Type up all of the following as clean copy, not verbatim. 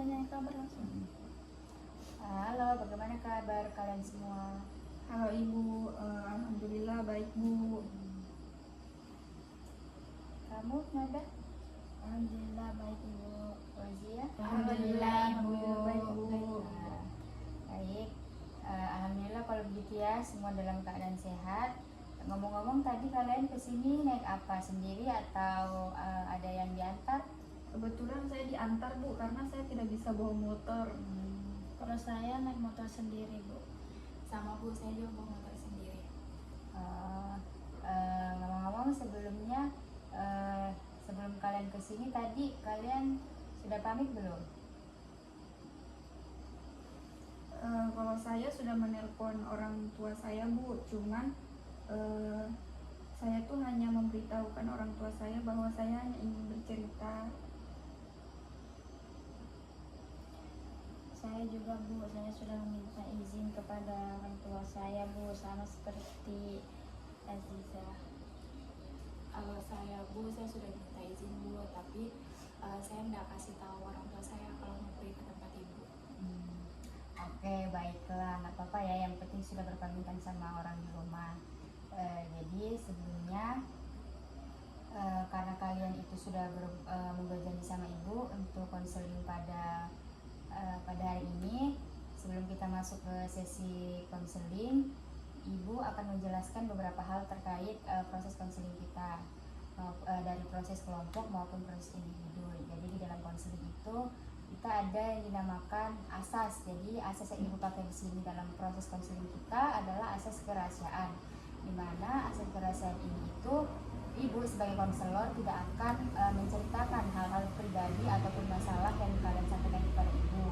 nanya kabar langsung. Halo, bagaimana kabar kalian semua? Halo Ibu, alhamdulillah baik Bu. Kamu, Nada? Alhamdulillah baik Ibu. Rozia? Alhamdulillah Ibu, baik Bu. Baik. Alhamdulillah kalau begitu ya, semua dalam keadaan sehat. Ngomong-ngomong, tadi kalian kesini naik apa? Sendiri atau ada yang diantar? Kebetulan saya diantar Bu, karena saya tidak bisa bawa motor. Kalau saya naik motor sendiri Bu. Sama Bu, saya juga bawa motor sendiri. Ngomong-ngomong sebelumnya, sebelum kalian kesini tadi kalian sudah pamit belum? Kalau saya sudah menelpon orang tua saya Bu, cuman saya tuh hanya memberitahukan orang tua saya bahwa saya hanya ingin bercerita. Saya juga Bu, saya sudah meminta izin kepada orang tua saya Bu, sama seperti Aziza. Kalau saya Bu, saya sudah minta izin Bu, tapi saya nggak kasih tahu orang tua saya kalau mau pergi ke tempat Ibu. Oke, baiklah, nggak apa-apa ya, yang penting sudah berpamitan sama orang di rumah. Jadi sebelumnya karena kalian itu sudah membuat janji sama ibu untuk konseling pada hari ini, sebelum kita masuk ke sesi konseling, ibu akan menjelaskan beberapa hal terkait proses konseling kita, dari proses kelompok maupun proses individu. Jadi di dalam konseling itu kita ada yang dinamakan asas. Jadi asas yang ibu pakai di sini dalam proses konseling kita adalah asas kerahasiaan, di mana asas kerahasiaan ini itu ibu sebagai konselor tidak akan menceritakan hal-hal pribadi ataupun masalah yang kalian sampaikan kepada ibu.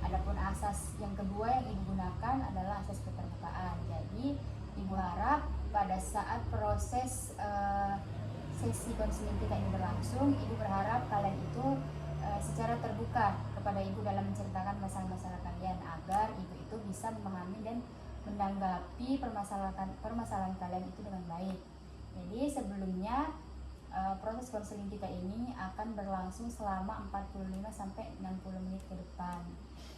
Adapun asas yang kedua yang ibu gunakan adalah asas keterbukaan. Jadi ibu harap pada saat proses sesi konseling kita ini berlangsung, ibu berharap kalian itu secara terbuka kepada ibu dalam menceritakan masalah-masalah kalian, agar ibu itu bisa memahami dan menanggapi permasalahan kalian itu dengan baik. Jadi sebelumnya proses konseling kita ini akan berlangsung selama 45 sampai 60 menit ke depan.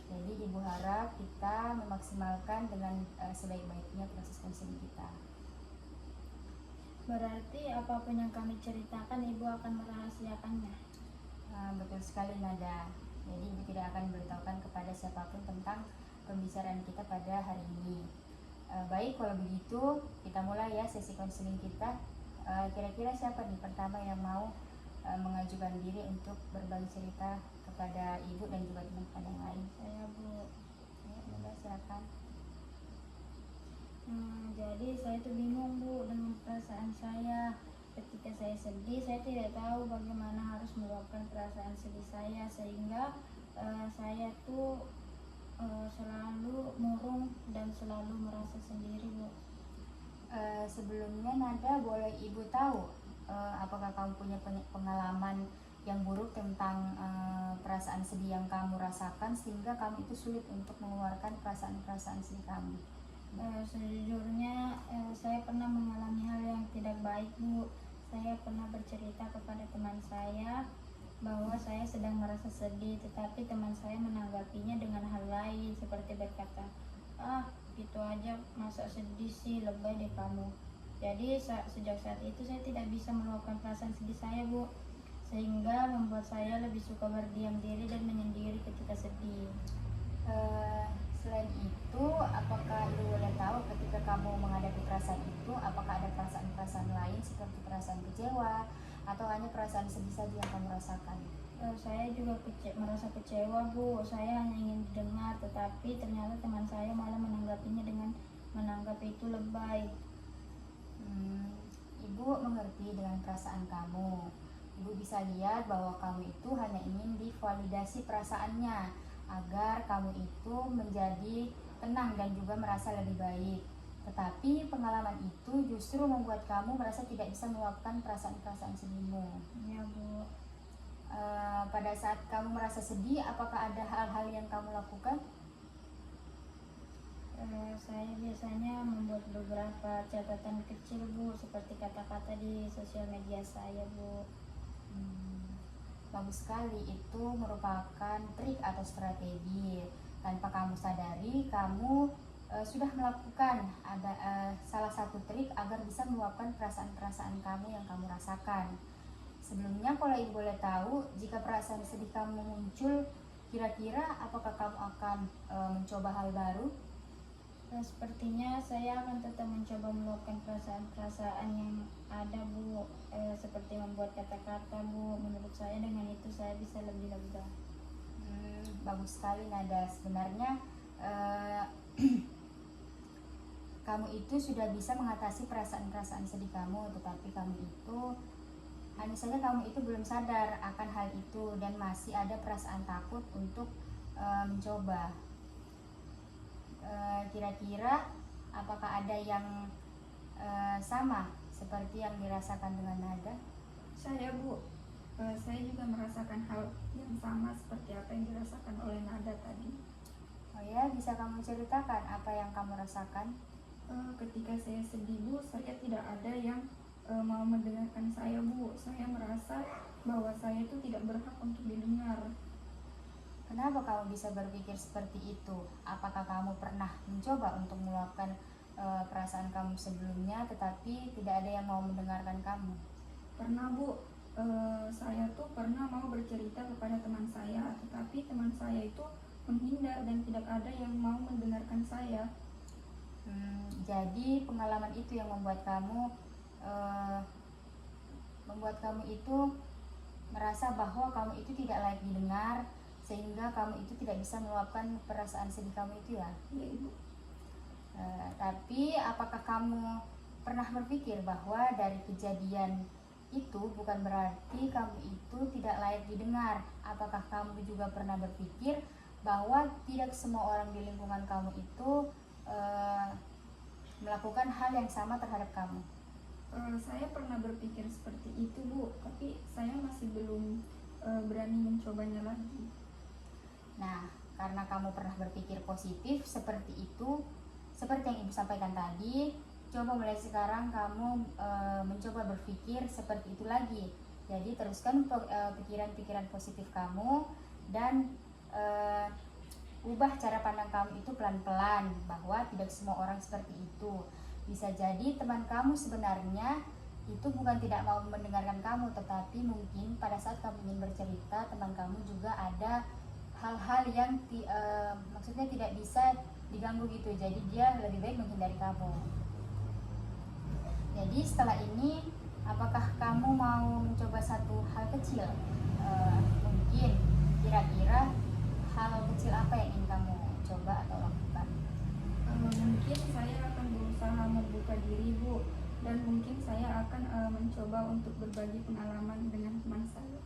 Jadi ibu harap kita memaksimalkan dengan sebaik-baiknya proses konseling kita. Berarti apapun yang kami ceritakan Ibu akan merahasiakannya. Betul sekali Nada. Jadi ibu tidak akan memberitahukan kepada siapapun tentang pembicaraan kita pada hari ini. Baik, kalau begitu kita mulai ya sesi konseling kita. Kira-kira siapa nih pertama yang mau mengajukan diri untuk berbagi cerita kepada ibu dan juga teman-teman yang lain? Saya Bu. Ya, Nada, silakan. Jadi saya tuh bingung Bu dengan perasaan saya. Ketika saya sedih, saya tidak tahu bagaimana harus meluapkan perasaan sedih saya, sehingga saya tuh selalu murung dan selalu merasa sendiri Bu. Sebelumnya Nada, boleh ibu tahu apakah kamu punya pengalaman yang buruk tentang perasaan sedih yang kamu rasakan sehingga kamu itu sulit untuk mengeluarkan perasaan-perasaan sedih kamu? Sejujurnya saya pernah mengalami hal yang tidak baik Bu. Saya pernah bercerita kepada teman saya bahwa saya sedang merasa sedih, tetapi teman saya menanggapinya dengan hal lain, seperti berkata, gitu aja masa sedih sih, lebay deh kamu. Jadi sejak saat itu saya tidak bisa meluapkan perasaan sedih saya Bu, sehingga membuat saya lebih suka berdiam diri dan menyendiri ketika sedih. Selain itu, apakah ibu boleh tahu ketika kamu menghadapi perasaan itu, apakah ada perasaan-perasaan lain seperti perasaan kecewa atau hanya perasaan sedih saja yang kamu rasakan? Saya juga merasa kecewa Bu. Saya hanya ingin didengar, tetapi ternyata teman saya malah menanggapinya dengan menganggap itu lebay. Ibu mengerti dengan perasaan kamu. Ibu bisa lihat bahwa kamu itu hanya ingin divalidasi perasaannya agar kamu itu menjadi tenang dan juga merasa lebih baik. Tetapi pengalaman itu justru membuat kamu merasa tidak bisa meluapkan perasaan-perasaan sedihmu. Ya Bu. Pada saat kamu merasa sedih, apakah ada hal-hal yang kamu lakukan? Saya biasanya membuat beberapa catatan kecil Bu, seperti kata-kata di sosial media saya Bu. bagus sekali. Itu merupakan trik atau strategi. Tanpa kamu sadari, kamu sudah melakukan salah satu trik agar bisa meluapkan perasaan-perasaan kamu yang kamu rasakan. Sebelumnya, kalau ibu boleh tahu, jika perasaan sedih kamu muncul, kira-kira apakah kamu akan mencoba hal baru? Sepertinya saya akan tetap mencoba meluapkan perasaan-perasaan yang ada, Bu. Seperti membuat kata-kata, Bu. Menurut saya dengan itu saya bisa lebih lega. Bagus sekali, Nada. Sebenarnya kamu itu sudah bisa mengatasi perasaan-perasaan sedih kamu, tetapi hanya saja kamu itu belum sadar akan hal itu dan masih ada perasaan takut untuk mencoba. Kira-kira apakah ada yang sama seperti yang dirasakan dengan Nada? Saya, Bu, saya juga merasakan hal yang sama seperti apa yang dirasakan oleh Nada tadi. Oh ya, bisa kamu ceritakan apa yang kamu rasakan? Ketika saya sedih, Bu, saya tidak ada yang mau mendengarkan saya, Bu. Saya merasa bahwa saya itu tidak berhak untuk didengar. Kenapa kamu bisa berpikir seperti itu? Apakah kamu pernah mencoba untuk meluapkan perasaan kamu sebelumnya, tetapi tidak ada yang mau mendengarkan kamu? Pernah, Bu. Saya tuh pernah mau bercerita kepada teman saya, tetapi teman saya itu menghindar dan tidak ada yang mau mendengarkan saya. Jadi pengalaman itu yang membuat kamu itu merasa bahwa kamu itu tidak layak didengar, sehingga kamu itu tidak bisa meluapkan perasaan sedih kamu itu, ya? Iya, Ibu. Tapi apakah kamu pernah berpikir bahwa dari kejadian itu bukan berarti kamu itu tidak layak didengar? Apakah kamu juga pernah berpikir bahwa tidak semua orang di lingkungan kamu itu melakukan hal yang sama terhadap kamu? Saya pernah berpikir seperti itu, Bu, tapi saya masih belum berani mencobanya lagi. Nah, karena kamu pernah berpikir positif seperti itu, seperti yang ibu sampaikan tadi, coba mulai sekarang kamu mencoba berpikir seperti itu lagi. Jadi teruskan pikiran-pikiran positif kamu dan ubah cara pandang kamu itu pelan-pelan, bahwa tidak semua orang seperti itu. Bisa jadi teman kamu sebenarnya itu bukan tidak mau mendengarkan kamu, tetapi mungkin pada saat kamu ingin bercerita, teman kamu juga ada hal-hal yang maksudnya tidak bisa diganggu gitu, jadi dia lebih baik menghindari kamu. Jadi setelah ini, apakah kamu mau mencoba satu hal kecil? Mungkin kira-kira hal kecil apa yang ingin kamu coba atau lakukan? Mungkin saya akan berusaha membuka diri, Bu, dan mungkin saya akan mencoba untuk berbagi pengalaman dengan teman saya.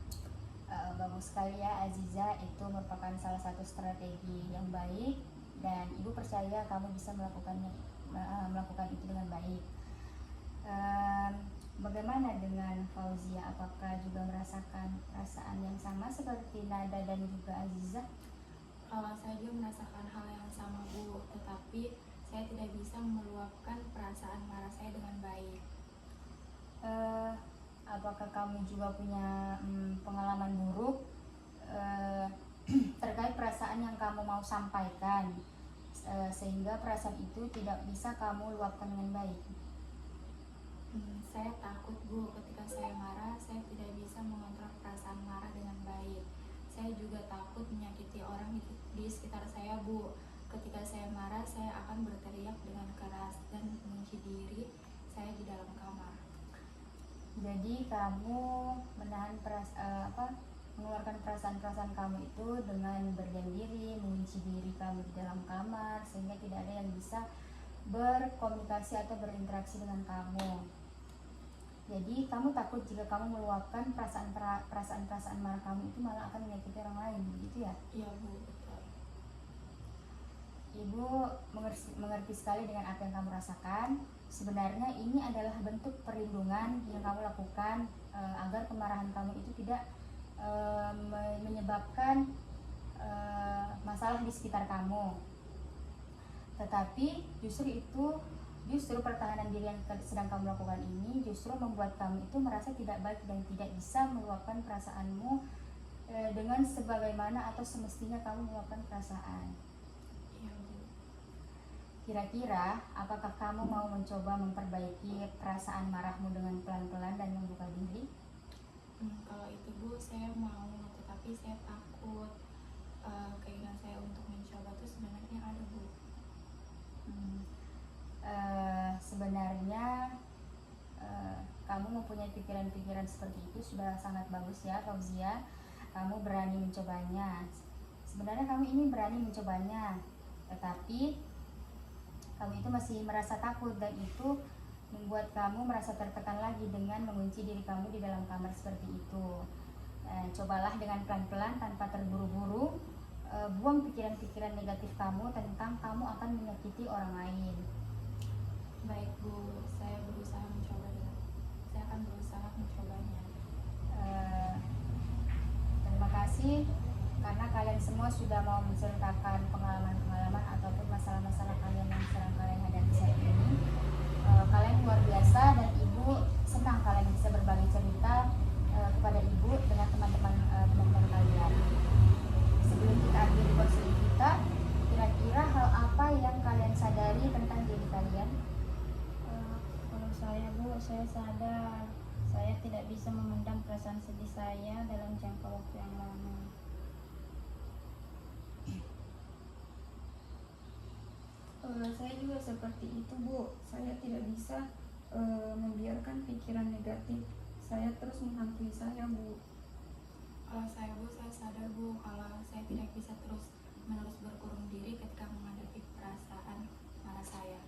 Bagus sekali ya, Aziza. Itu merupakan salah satu strategi yang baik dan ibu percaya kamu bisa melakukan itu dengan baik. Bagaimana dengan Fauzia? Apakah juga merasakan perasaan yang sama seperti Nada dan juga Aziza? Saya juga merasakan hal yang sama, Bu, tetapi saya tidak bisa meluapkan perasaan marah saya dengan baik. Apakah kamu juga punya pengalaman buruk terkait perasaan yang kamu mau sampaikan, sehingga perasaan itu tidak bisa kamu luapkan dengan baik? Saya takut, Bu, ketika saya marah, saya tidak bisa mengontrol perasaan marah dengan baik. Saya juga takut menyakiti orang di sekitar saya, Bu. Ketika saya marah, saya akan berteriak dengan keras dan mengunci diri saya di dalam kamar. Jadi kamu menahan mengeluarkan perasaan-perasaan kamu itu dengan berdiam diri, mengunci diri kamu di dalam kamar, sehingga tidak ada yang bisa berkomunikasi atau berinteraksi dengan kamu. Jadi kamu takut jika kamu meluapkan perasaan-perasaan marah kamu itu malah akan menyakiti orang lain, begitu ya? Iya, Bu, betul. Ibu mengerti sekali dengan apa yang kamu rasakan. Sebenarnya ini adalah bentuk perlindungan yang kamu lakukan agar kemarahan kamu itu tidak menyebabkan masalah di sekitar kamu. Tetapi justru pertahanan diri yang sedang kamu lakukan ini justru membuat kamu itu merasa tidak baik dan tidak bisa meluapkan perasaanmu dengan sebagaimana atau semestinya kamu meluapkan perasaan. Iya Bu. Kira-kira apakah kamu mau mencoba memperbaiki perasaan marahmu dengan pelan-pelan dan membuka diri? Kalau itu Bu, saya mau, tetapi saya takut. Keinginan saya untuk mencoba itu sebenarnya ada Bu. Sebenarnya kamu mempunyai pikiran-pikiran seperti itu sudah sangat bagus ya Fauzia. Kamu berani mencobanya. Sebenarnya kamu ini berani mencobanya, tetapi kamu itu masih merasa takut, dan itu membuat kamu merasa tertekan lagi dengan mengunci diri kamu di dalam kamar seperti itu. Cobalah dengan pelan-pelan tanpa terburu-buru, buang pikiran-pikiran negatif kamu tentang kamu akan menyakiti orang lain. Baik Bu, saya berusaha mencobanya. Saya akan berusaha mencobanya. Terima kasih karena kalian semua sudah mau menceritakan pengalaman-pengalaman ataupun masalah-masalah kalian yang sedang kalian hadapi saat ini. Kalian luar biasa, dan Ibu senang kalian bisa berbagi cerita kepada Ibu dengan teman-teman kalian. Sebelum kita akhiri konseling kita, kira-kira hal apa yang kalian sadari tentang diri kalian? Kalau saya Bu, saya sadar saya tidak bisa memendam perasaan sedih saya dalam jangka waktu yang lama. Saya juga seperti itu Bu. Saya tidak bisa membiarkan pikiran negatif saya terus menghantui saya Bu. Kalau saya Bu, saya sadar Bu kalau saya tidak bisa terus menerus berkurung diri ketika menghadapi perasaan marah saya.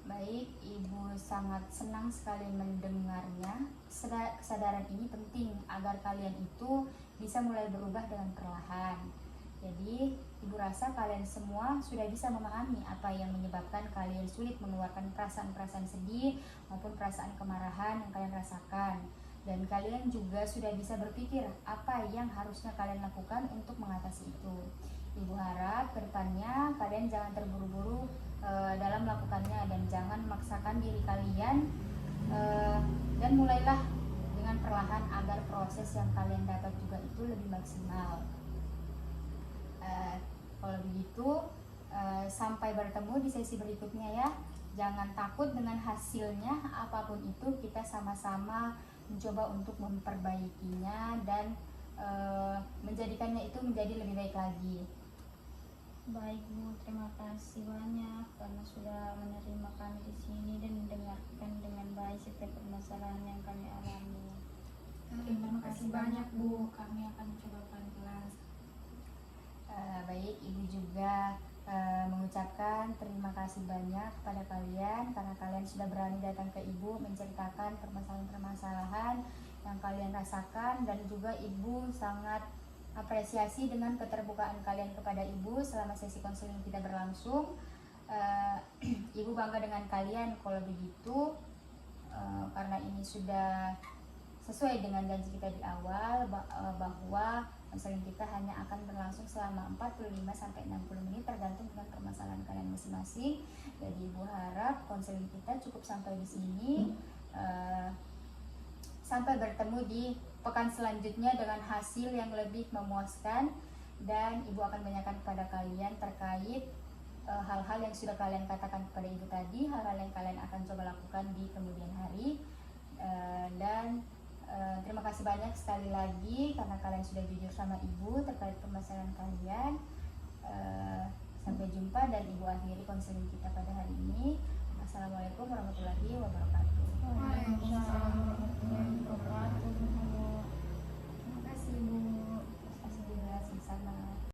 Baik, Ibu sangat senang sekali mendengarnya. Kesadaran ini penting agar kalian itu bisa mulai berubah dengan perlahan. Jadi, Ibu rasa kalian semua sudah bisa memahami apa yang menyebabkan kalian sulit mengeluarkan perasaan-perasaan sedih maupun perasaan kemarahan yang kalian rasakan. Dan kalian juga sudah bisa berpikir apa yang harusnya kalian lakukan untuk mengatasi itu. Ibu harap kedepannya kalian jangan terburu-buru dalam melakukannya, dan jangan memaksakan diri kalian, dan mulailah dengan perlahan agar proses yang kalian dapat juga itu lebih maksimal. Kalau begitu, sampai bertemu di sesi berikutnya ya. Jangan takut dengan hasilnya, apapun itu kita sama-sama mencoba untuk memperbaikinya dan menjadikannya itu menjadi lebih baik lagi. Baik Bu, terima kasih banyak karena sudah menerima kami di sini dan mendengarkan dengan baik setiap permasalahan yang kami alami. Terima kasih banyak Bu, kami akan mencoba pelan-pelan. Baik, Ibu juga mengucapkan terima kasih banyak kepada kalian karena kalian sudah berani datang ke Ibu menceritakan permasalahan-permasalahan yang kalian rasakan, dan juga Ibu sangat apresiasi dengan keterbukaan kalian kepada Ibu selama sesi konseling kita berlangsung. Ibu bangga dengan kalian kalau begitu, karena ini sudah sesuai dengan janji kita di awal bahwa konseling kita hanya akan berlangsung selama 45-60 menit tergantung dengan permasalahan kalian masing-masing. Jadi Ibu harap konseling kita cukup sampai di sini. Sampai bertemu di pekan selanjutnya dengan hasil yang lebih memuaskan, dan Ibu akan menanyakan kepada kalian terkait hal-hal yang sudah kalian katakan kepada Ibu tadi, hal-hal yang kalian akan coba lakukan di kemudian hari. Dan terima kasih banyak sekali lagi karena kalian sudah jujur sama Ibu terkait permasalahan kalian. Sampai jumpa, dan Ibu akhiri konseling kita pada hari ini. Assalamualaikum warahmatullahi wabarakatuh. Waalaikumsalam warahmatullahi wabarakatuh.